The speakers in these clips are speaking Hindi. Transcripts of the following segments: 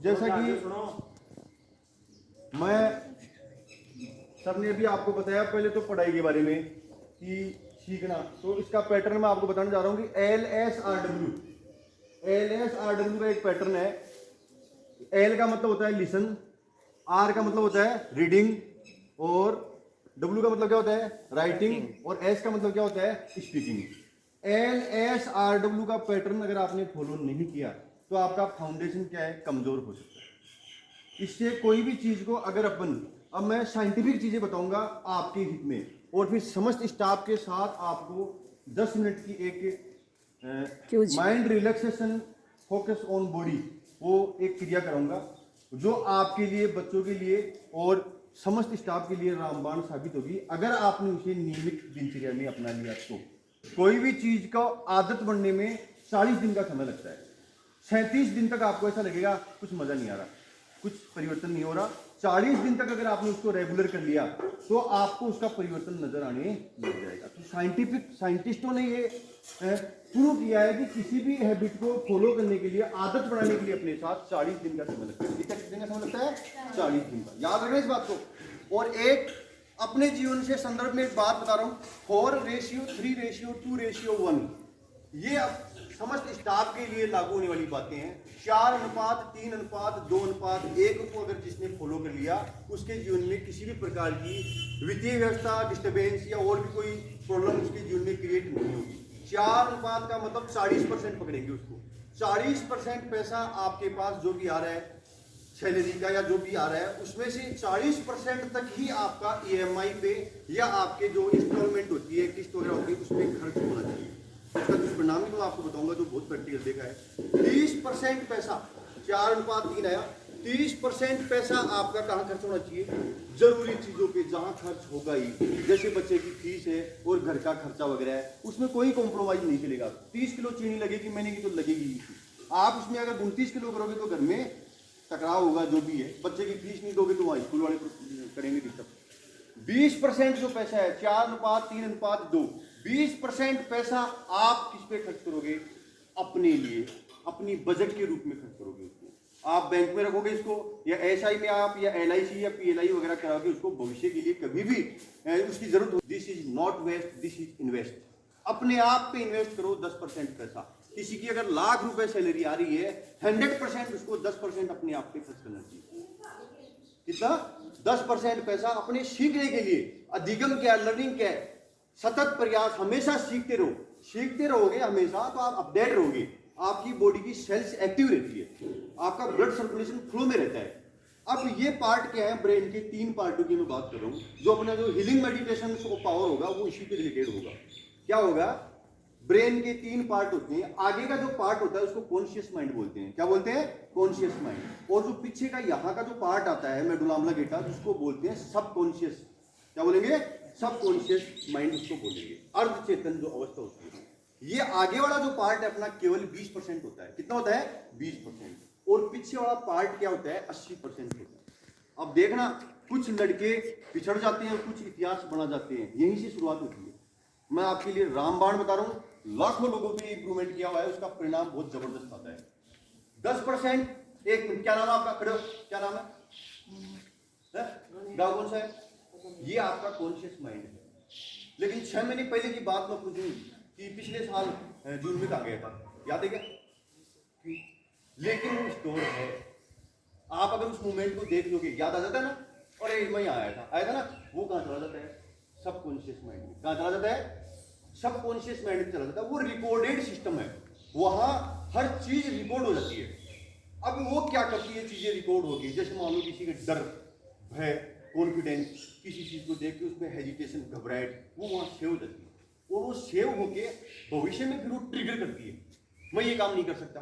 जैसा कि मैं सर ने अभी आपको बताया पहले तो पढ़ाई के बारे में कि सीखना, तो इसका पैटर्न मैं आपको बताने जा रहा हूँ कि LSRW का एक पैटर्न है। L का मतलब होता है लिसन, R का मतलब होता है रीडिंग, और W का मतलब क्या होता है राइटिंग, और S का मतलब क्या होता है स्पीकिंग। LSRW का पैटर्न अगर आपने फॉलो नहीं किया तो आपका फाउंडेशन क्या है, कमजोर हो सकता है। इससे कोई भी चीज को अगर अब मैं साइंटिफिक चीजें बताऊंगा आपके हित में, और फिर समस्त स्टाफ के साथ आपको 10 मिनट की एक mind relaxation focus on body, वो एक क्रिया कराऊंगा जो आपके लिए, बच्चों के लिए और समस्त स्टाफ के लिए रामबाण साबित होगी अगर आपने उसे नियमित दिनचर्या में अपना लिया तो। कोई भी चीज का आदत बनने में 40 दिन का समय लगता है। 37 दिन तक आपको ऐसा लगेगा कुछ मजा नहीं आ रहा, कुछ परिवर्तन नहीं हो रहा। 40 दिन तक अगर आपने उसको रेगुलर कर लिया तो आपको उसका परिवर्तन नजर आने लग जाएगा। तो साइंटिस्टों ने ये प्रूव किया है कि किसी भी हैबिट को फॉलो करने के लिए, आदत बनाने के लिए अपने साथ 40 दिन का समय लगता है। कितने दिन का समय लगता है? 40 दिन का। याद रखना इस बात को। और एक अपने जीवन से संदर्भ में एक बात बता रहा हूँ, 4:3:2:1, ये समस्त स्टाफ के लिए लागू होने वाली बातें हैं। 4:3:2:1 को अगर जिसने फॉलो कर लिया उसके जीवन में किसी भी प्रकार की वित्तीय व्यवस्था डिस्टर्बेंस या और भी कोई प्रॉब्लम उसके जीवन में क्रिएट नहीं होगी। 4 अनुपात का मतलब 40% पकड़ेंगे उसको। 40% पैसा आपके पास जो भी आ रहा है सैलरी का या जो भी आ रहा है उसमें से 40% तक ही आपका EMI पे या आपके जो इंस्टॉलमेंट होती है, किस्त वगैरह होती है, उसमें खर्च होना चाहिए। इसका दुष्परिणाम भी तो आपको बताऊंगा जो बहुत प्रैक्टिकल देखा है। 30% पैसा, 4:3 आया, 30% पैसा आपका कहाँ खर्च होना चाहिए? जरूरी चीजों पे जहां खर्च होगा ही, जैसे बच्चे की फीस है और घर का खर्चा वगैरह है, उसमें कोई कॉम्प्रोमाइज नहीं चलेगा। 30 किलो चीनी लगेगी महीने की तो लगेगी ही। आप उसमें अगर 29 किलो करोगे तो घर में टकराव होगा जो भी है। बच्चे की फीस नहीं दोगे तो वहाँ स्कूल वाले करेंगे डिस्टर्ब। 20% जो पैसा है, 4:3:2, 20% पैसा आप किस पे खर्च करोगे? अपने लिए, अपनी बजट के रूप में खर्च करोगे उसको। आप बैंक में रखोगे इसको, या SI में आप, या LIC या PLI वगैरह कराओगे उसको भविष्य के लिए कभी भी उसकी जरूरत हो। This is not waste, this is invest. अपने आप पे इन्वेस्ट करो 10% पैसा। किसी की अगर लाख रुपए सैलरी आ रही है, 100% उसको 10% अपने आप पे खर्च करना चाहिए। कितना? 10% पैसा अपने सीखने के लिए। अधिगम क्या, लर्निंग क्या है? सतत प्रयास, हमेशा सीखते रहो। सीखते रहोगे हमेशा तो आप अपडेट रहोगे, आपकी बॉडी की सेल्स एक्टिव रहती है, आपका ब्लड सर्कुलेशन फ्लो में रहता है। अब ये पार्ट क्या है? ब्रेन के 3 पार्टों की मैं बात कर रहा हूँ। जो अपना जो हीलिंग मेडिटेशन पावर होगा वो इसी के रिलेटेड होगा। क्या होगा? ब्रेन के 3 पार्ट होते हैं। आगे का जो पार्ट होता है उसको कॉन्शियस माइंड बोलते हैं। क्या बोलते हैं? Conscious mind. और जो पीछे का यहाँ का जो पार्ट आता है मेडुला ऑब्लिंगेटा, जिसको बोलते हैं सबकॉन्शियस। क्या बोलेंगे? सबकॉन्शियस माइंड उसको बोलेंगे। अर्धचेतन जो अवस्था होती है। ये आगे वाला जो पार्ट है अपना केवल 20% होता है। कितना होता है? 20%। और पीछे वाला पार्ट क्या होता है? 80% होता है। अब देखना, कुछ लड़के पिछड़ जाते हैं, कुछ इतिहास बना जाते हैं, यहीं से शुरुआत होती है। मैं आपके लिए रामबाण बता रहा हूं, लाखों लोगों पे इंप्रूवमेंट किया हुआ है, उसका परिणाम बहुत जबरदस्त आता है। 10%, एक मिनट, क्या नाम है आपका? खड़े हो, क्या नाम है? गाँव कौन सा है? ये आपका कॉन्शियस माइंड है। लेकिन 6 महीने पहले की बात मैं पूछूं कि पिछले साल जून में कहा गया था, याद है क्या? लेकिन वो स्टोर है। आप अगर उस मूवमेंट को देख लोगे, याद आ जाता है ना, अरे मैं आया था ना, वो कहाँ चला जाता है? सबकॉन्शियस माइंड में। कहाँ चला जाता है? सबकॉन्शियस माइंड में चला जाता है। वो रिकॉर्डेड सिस्टम है, वहां हर चीज रिकॉर्ड हो जाती है। अब वो क्या करती है? चीजें रिकॉर्ड होगी। जैसे मान लो किसी का डर, भय, कॉन्फिडेंस, किसी चीज को देख के उसमें हेजिटेशन, घबराहट, वो वहां सेव हो जाती है। और वो सेव होके भविष्य में फिर वो ट्रिगर करती है, मैं ये काम नहीं कर सकता,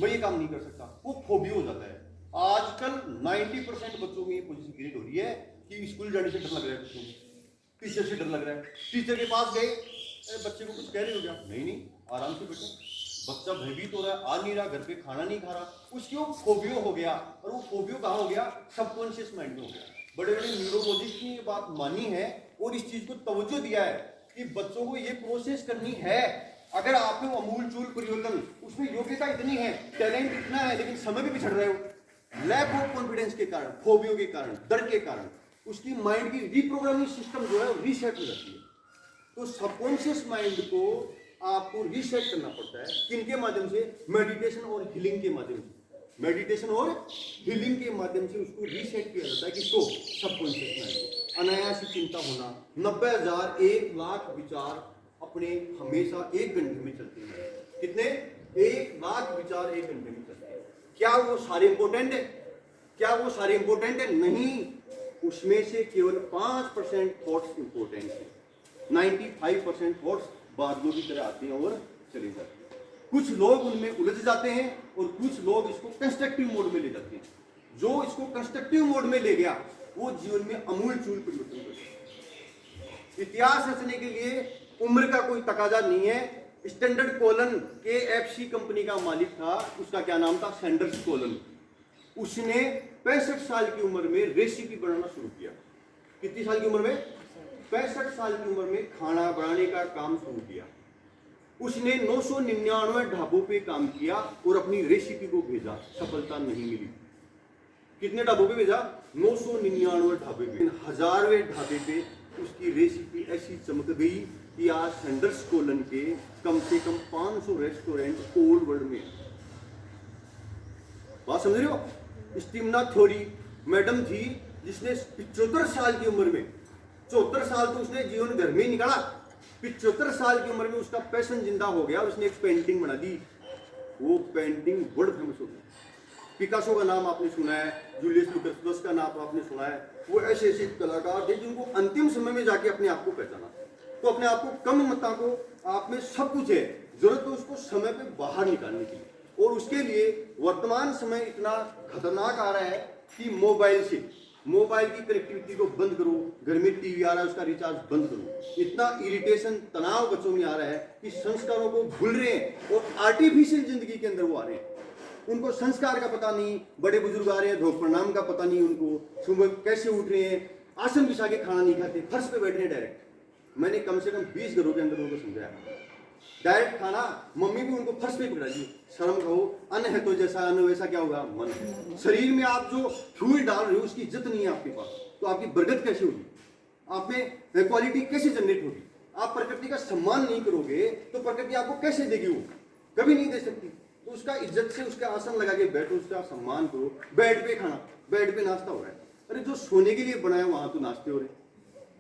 मैं ये काम नहीं कर सकता। वो फोबिया हो जाता है। आजकल 90% बच्चों में ये पोजीशन क्रिएट हो रही है कि स्कूल जाने से डर लग रहा है बच्चों को, टीचर से डर लग रहा है। टीचर के पास गए, बच्चे को कुछ कह रहे हो क्या? नहीं, आराम से बैठो। बच्चा भयभीत हो रहा है, आ नहीं रहा, घर पे खाना नहीं खा रहा, उसकी वो फोबियो हो गया। और वो फोबियो कहाँ हो गया? सबकॉन्शियस माइंड में हो गया। बड़े बड़े न्यूरोलॉजिस्ट ने ये बात मानी है और इस चीज को तवज्जो दिया है कि बच्चों को ये प्रोसेस करनी है। अगर आप में अमूल चूल परिवर्तन, उसमें योग्यता इतनी है, टैलेंट इतना है, लेकिन समय भी पिछड़ रहे हो, लैक ऑफ कॉन्फिडेंस के कारण, फोबियो के कारण, डर के कारण उसकी माइंड की रीप्रोग्रामिंग सिस्टम जो है रीसेट हो जाती है। तो सबकॉन्शियस माइंड को आपको रीसेट करना पड़ता है किनके माध्यम से? मेडिटेशन और हीलिंग के माध्यम से। मेडिटेशन और हीलिंग के माध्यम से उसको रीसेट किया जाता है। किसको? सबकॉन्शियस माइंड को। अनायास चिंता होना, 90,000 1 लाख विचार अपने हमेशा 1 घंटे में चलते हैं। कितने? 1 लाख विचार 1 घंटे में चलते हैं। क्या वो सारे इंपॉर्टेंट है? क्या वो सारे इंपॉर्टेंट है? नहीं, उसमें से केवल 5% थॉट्स इंपॉर्टेंट है। 95% थॉट्स बादलों की तरह आते हैं और चले जाते हैं। कुछ लोग उनमें उलझ जाते हैं और कुछ लोग इसको कंस्ट्रक्टिव मोड में ले जाते हैं। जो इसको कंस्ट्रक्टिव मोड में ले गया वो जीवन में अमूलचूल परिवर्तन करता है। इतिहास रचने के लिए उम्र का कोई तकाजा नहीं है। स्टैंडर्ड कोलन KFC कंपनी का मालिक था, उसका क्या नाम था? Sanders colon. उसने 65 साल की उम्र में रेसिपी बनाना शुरू किया। कितनी साल की उम्र में? 65 साल की उम्र में खाना बनाने का काम शुरू किया। उसने 999 ढाबों पे काम किया और अपनी रेसिपी को भेजा, सफलता नहीं मिली। कितने ढाबों पे भेजा? 999 ढाबे पे। 1000वें ढाबे पे उसकी रेसिपी ऐसी चमक गई कि आज सैंडर्स कोलन के कम से कम 500 रेस्टोरेंट ऑल वर्ल्ड में। बात समझ रहे हो? स्टीमना थ्योरी मैडम थी जिसने 75 साल की उम्र में, 74 साल तो उसने जीवन घर में ही निकाला, 75 साल की उम्र में उसका पैशन जिंदा हो गया। उसने एक पेंटिंग बना दी, वो पेंटिंग वर्ल्ड फेमस हो गई। पिकासो का नाम आपने सुना है, जूलियस लुकास का नाम आपने सुना है। वो ऐसे ऐसे कलाकार थे जिनको अंतिम समय में जाके अपने आप को पहचाना। तो अपने आप को कम मत आंको, आप में सब कुछ है, जरूरत तो उसको समय पे बाहर निकालने की। और उसके लिए वर्तमान समय इतना खतरनाक आ रहा है कि मोबाइल की कनेक्टिविटी को बंद करो। घर में टीवी आ रहा है, उसका रिचार्ज बंद करो। इतना इरिटेशन, तनाव बच्चों में आ रहा है कि संस्कारों को भूल रहे हैं और आर्टिफिशियल जिंदगी के अंदर वो आ रहे हैं। उनको संस्कार का पता नहीं, बड़े बुजुर्ग आ रहे हैं, धोख प्रणाम का पता नहीं उनको, सुबह कैसे उठ रहे हैं, आसन बिछा के खाना नहीं खाते, फर्श पे बैठ रहे हैं डायरेक्ट। मैंने कम से कम 20 घरों के अंदर उनको समझाया, डायरेक्ट खाना, मम्मी भी उनको फर्श पे पकड़ा दी। शर्म कहो, अन्न है तो जैसा अन्न वैसा क्या होगा? मन। शरीर में आप जो फ्लूइड डाल रहे हो उसकी इज्जत नहीं है आपके पास, तो आपकी बरकत कैसे होगी? आप में क्वालिटी कैसे जनरेट होगी? आप प्रकृति का सम्मान नहीं करोगे तो प्रकृति आपको कैसे देगी? वो कभी नहीं दे सकती। तो उसका इज्जत से उसका आसन लगा के बैठो, उसका सम्मान करो। बेड पे खाना, बेड पे नाश्ता हो रहा है, अरे जो सोने के लिए बनाया वहां तो नाश्ते हो रहे,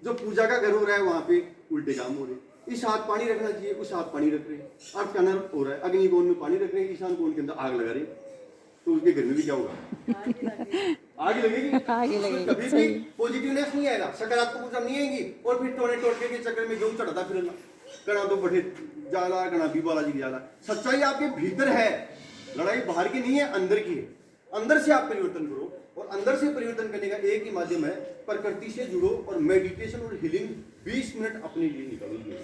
जो पूजा का घर हो रहा है वहां पे उल्टे काम हो रहे। इस हाथ पानी रखना चाहिए, उस हाथ पानी रख रहे, आप क्या हो रहा है, अग्निकोण में पानी रख रहे हैं, ईशान कोण के अंदर आग लगा रहे, तो उसके घर में भी क्या होगा? आग लगेगी। कभी भी पॉजिटिवनेस नहीं आएगा, सकारात्मक ऊर्जा नहीं आएगी। और फिर टोने टोटके के चक्कर में गेहूं चढ़ाता फिरना, कना तो बढ़े जाला, कना भी बालाजी की जाला। सच्चाई आपके भीतर है, लड़ाई बाहर की नहीं है, अंदर की है। अंदर से आप परिवर्तन करो, और अंदर से परिवर्तन करने का एक ही माध्यम है, प्रकृति से जुड़ो और मेडिटेशन और हीलिंग 20 मिनट अपने लिए निकालिए।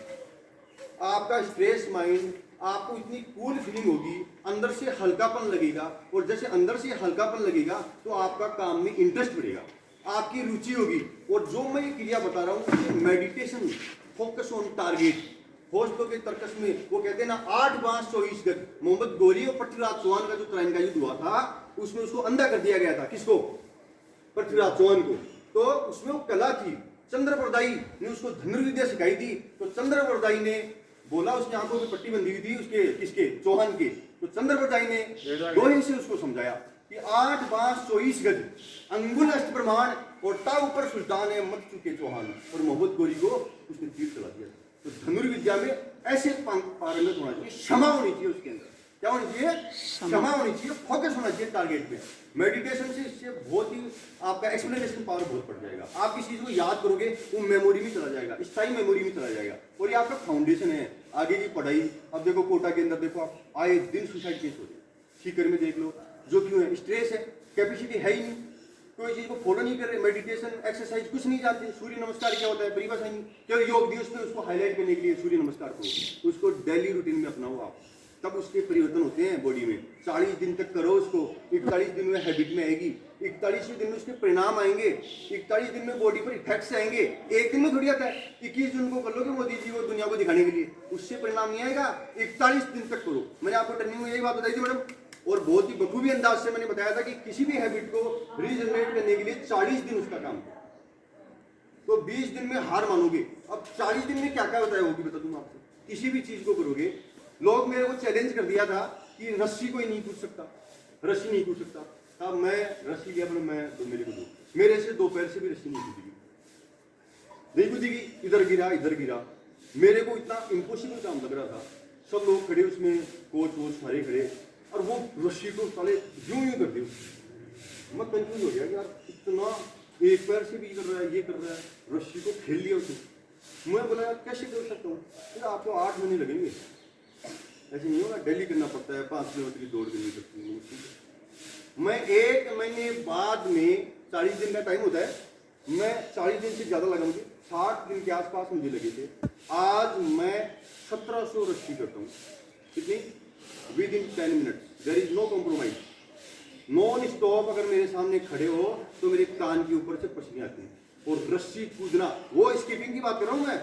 आपका स्ट्रेस माइंड, आपको इतनी कूल फीलिंग होगी, अंदर से हल्कापन लगेगा, और जैसे अंदर से हल्कापन लगेगा तो आपका काम में इंटरेस्ट बढ़ेगा, आपकी रुचि होगी। और जो मैं ये क्रिया बता रहा हूँ, मेडिटेशन, फोकस ऑन टारगेट। होस्टों के तर्कस में वो कहते हैं ना, 8 बांस 24 गज। मोहम्मद गोरी और पृथ्वीराज चौहान का जो तराइन का युद्ध हुआ था, उसमें उसको अंधा कर दिया गया था। किसको? पृथ्वीराज चौहान को। तो उसमें वो कला थी, चंद्रप्रदाई ने उसको धनुर्विद्या सिखाई थी। तो चंद्रप्रदाई ने बोला, उसकी आंखों में पट्टी बंधी हुई थी उसके, किसके? चौहान के। तो चंद्रप्रदाई ने लोहे से उसको समझाया कि 8 बांस 24 गज, अंगुल अष्ट प्रमाण, और ता ऊपर सुल्तान है मत चुके चौहान। और मोहम्मद गोरी को उसने तीर चला दिया। तो धनुर्विद्या में ऐसे पारंगत होना चाहिए, क्षमा होनी चाहिए उसके अंदर। क्या होनी चाहिए? क्षमा होनी चाहिए, फोकस होना चाहिए टारगेट पे। मेडिटेशन से इससे बहुत ही आपका एक्सप्लेनेशन पावर बहुत बढ़ जाएगा। आप किसी चीज को याद करोगे वो मेमोरी में चला जाएगा, स्थायी मेमोरी में चला जाएगा, और ये आपका फाउंडेशन है आगे की पढ़ाई। अब देखो कोटा के अंदर देखो, आप आए दिन सुसाइड केस हो रहे, सीकर में देख लो। जो क्यों है? स्ट्रेस है, कैपेसिटी है ही नहीं, कोई चीज को फॉलो नहीं कर रहे, मेडिटेशन एक्सरसाइज कुछ नहीं जानते। सूर्य नमस्कार क्या होता है परिभाषा नहीं, केवल योग दिवस में उसको हाईलाइट करने के लिए सूर्य नमस्कार करो, उसको डेली रूटीन में अपनाओ आप, तब उसके परिवर्तन होते हैं बॉडी में। 40 दिन तक करो उसको, 41 दिन में हैबिट में आएगी, 41वें दिन में उसके परिणाम आएंगे, 41 दिन में बॉडी पर इफेक्ट्स आएंगे। एक दिन में थोड़ी आता है। 21 जून को कर लोगे मोदी जी को दुनिया को दिखाने के लिए, उससे परिणाम नहीं आएगा। 41 दिन तक करो। मैंने आपको ट्रेनिंग में यही बात बताई थी मैडम, और बहुत ही बखूबी अंदाज से मैंने बताया था कि किसी भी हैबिट को रीजनरेट करने के लिए 40 दिन उसका काम है। तो 20 दिन में हार मानोगे। अब 40 दिन में क्या क्या बताया होगी बता दूं आपको। किसी भी चीज को करोगे, लोग मेरे को चैलेंज कर दिया था कि रस्सी कोई नहीं कूद सकता, रस्सी नहीं कूद सकता। तब मैं रस्सी लिया, बोले मैं तो मेरे को दो, मेरे से 2 पैर से भी रस्सी नहीं कूदेगी, नहीं कूदेगी। इधर गिरा इधर गिरा, मेरे को इतना इम्पॉसिबल काम लग रहा था। सब लोग खड़े उसमें, कोच वोच सारे खड़े, और वो रस्सी को साले यूं यूं कर दी। मैं कंफ्यूज हो गया कि यार इतना एक पैर से भी कर रहा है, ये कर रहा है, रस्सी को खेल लिया उसने। मैं बोला यार कैसे कर सकता हूँ? फिर आपको 8 महीने लगेंगे, ऐसे नहीं होगा। डेली करना पड़ता है, 5 किलोमीटर की दौड़ करनी पड़ती है। मैं 1 महीने बाद में 40 दिन का टाइम होता है, मैं 40 दिन से ज़्यादा लगा, मुझे 60 दिन के आसपास मुझे लगे थे। आज मैं 1700 रस्सी करता हूँ। कितनी? Within 10 minutes. There is no compromise, non stop. अगर मेरे सामने खड़े हो तो मेरे कान के ऊपर से पसीने आते हैं। और रस्सी कूदना, वो स्कीपिंग की बात कर रहा हूँ मैं,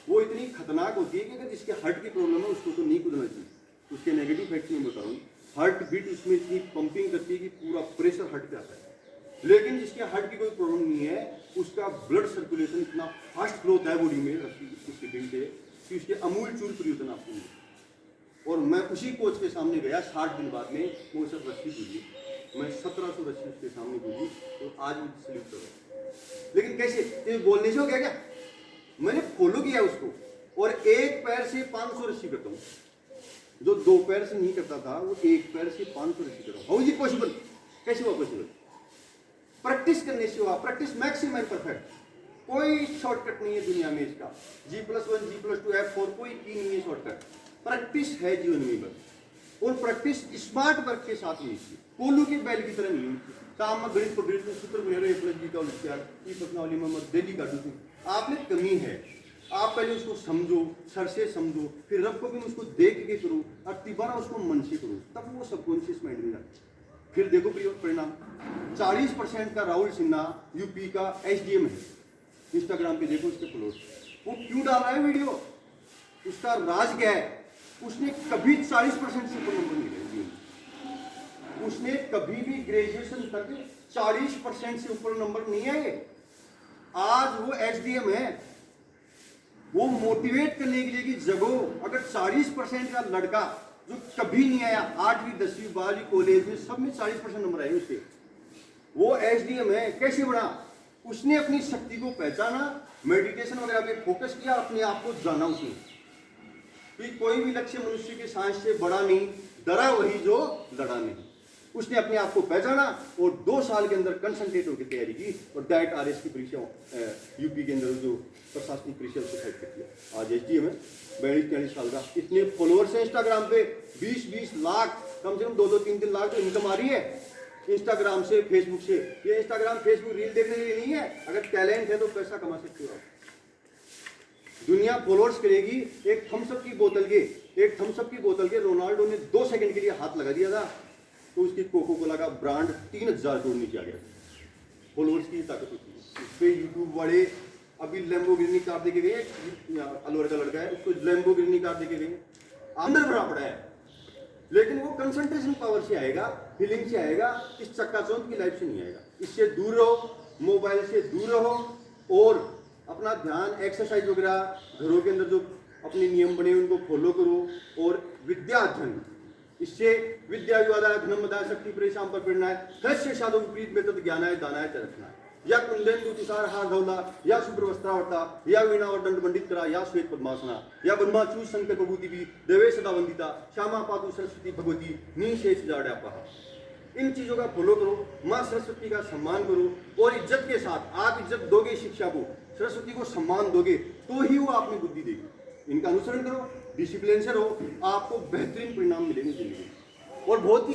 वो इतनी खतरनाक होती है कि अगर जिसके हार्ट की प्रॉब्लम है उसको तो नहीं कूदना चाहिए। उसके नेगेटिव फैक्ट में बता रहा हूँ। हार्ट बीट उसमें इतनी पंपिंग करती है कि पूरा प्रेशर हार्ट पे आता है। लेकिन जिसके हार्ट की कोई प्रॉब्लम नहीं है, उसका ब्लड सर्कुलेशन इतना फास्ट फ्लो होता है बॉडी में रस्सी स्कीपिंग से कि उसके अमूल चूल परिवर्तन आपको मिले। और मैं उसी कोच के सामने गया 60 दिन बाद में, वो सब रस्सी कूदी, मैं 1700 रस्सी उसके सामने कूदी, तो आज मुझे सल्यूट कर रहा हूँ। लेकिन कैसे? ये बोलने से हो गया क्या? मैंने फॉलो किया उसको, और एक पैर से 500 रस्सी करता हूँ। जो 2 पैर से नहीं करता था, वो एक पैर से 500 रस्सी कर रहा हूँ। How is it possible? कैसे हुआ पॉसिबल? प्रैक्टिस करने से हुआ। Practice maximum perfect. कोई शॉर्टकट नहीं है दुनिया में इसका। G+1 G+2 F4 कोई की नहीं है शॉर्टकट। प्रैक्टिस है जीवन में बस। और प्रैक्टिस स्मार्ट वर्क के साथ नहीं है, कोल्लू की बैल की तरह नहीं है। काम में गणित पढ़ सूत्र बने A+B का विचार ई प्रश्नावली में दिल्ली का दूसरी आपने कमी है। आप पहले उसको समझो, सर से समझो, फिर रब को भी उसको देख के करो, और तिबारा उसको मन से करो, तब वो सबकॉन्शियस माइंड में जाता है। फिर देखो परिणाम। 40% का राहुल सिन्हा यूपी का SDM है। इंस्टाग्राम पे देखो उसके फॉलोअर्स, वो क्यों डाल रहा है वीडियो? उसका राज क्या है? उसने कभी 40% से ऊपर नंबर नहीं लिया। उसने कभी भी ग्रेजुएशन तक 40% से ऊपर नंबर नहीं आए। आज वो SDM है। वो मोटिवेट करने के लिए कि जगो, अगर 40% का लड़का जो कभी नहीं आया, 8वीं 10वीं 12वीं कॉलेज में सब में 40% नंबर आए उसके, वो SDM है। कैसे बढ़ा? उसने अपनी शक्ति को पहचाना, मेडिटेशन वगैरह पे फोकस किया, अपने आप को जाना उसने कि कोई भी लक्ष्य मनुष्य के सांस से बड़ा नहीं, डरा वही जो लड़ा नहीं। उसने अपने आप को पहचाना और 2 साल के अंदर कंसंट्रेट होकर तैयारी की, और डायरेक्ट RS की परीक्षा यूपी के अंदर जो प्रशासनिक परीक्षा उसको फाइट कर किया। आज SDM है, 42-43 साल का। इतने फॉलोअर्स हैं इंस्टाग्राम पे, 20-20 लाख, कम से कम 2-2, 3-3 लाख तो इनकम आ रही है इंस्टाग्राम से, फेसबुक से। ये इंस्टाग्राम फेसबुक रील देखने के लिए नहीं है, अगर टैलेंट है तो पैसा कमा सकते हो आप। दुनिया फॉलोअर्स करेगी। एक थम्सअप की बोतल के रोनाल्डो ने 2 सेकंड के लिए हाथ लगा दिया था, तो उसकी कोको कोला का ब्रांड 3000 करोड़ नीचे आ गया। फॉलोअर्स की ताकत होती है। इस पे यूट्यूब वाले अभी लैम्बोर्गिनी कार दे के गए, अलवर का लड़का है, उसको लैम्बोर्गिनी कार दे के गए, अंदर भरा पड़ा है। लेकिन वो कंसंट्रेशन पावर से आएगा, फीलिंग से आएगा, इस चक्काचौंध की लाइफ से नहीं आएगा। इससे दूर रहो, मोबाइल से दूर रहो, और अपना ध्यान एक्सरसाइज वगैरह घरों के अंदर जो अपने नियम बने उनको फॉलो करो। और विद्या अध्ययन, इससे विद्या विवादाय धनमदाय शक्ति परेशान पर प्रेरणा है, कस्य साधु विपरीत में तद ज्ञानाय दानाय च रखना है। या कुंदेन्दु तुषार हार धौला, या शुभ्र वस्त्रावृता, या वीणा और दंड मंडित करा, या श्वेत पद्मासना, या ब्रह्मा चूष शंकर बभूति भी देवे सदा वंदिता, श्यामा पातु सरस्वती भगवती निशेष जाड्यापहा। इन चीजों का फॉलो करो, माँ सरस्वती का सम्मान करो, और इज्जत के साथ आप इज्जत दोगे शिक्षा को, सरस्वती को सम्मान दोगे, तो ही वो आप में बुद्धि देगी। इनका अनुसरण करो, डिसिप्लिन से रहो, आपको बेहतरीन परिणाम मिलेंगे जिंदगी। और बहुत ही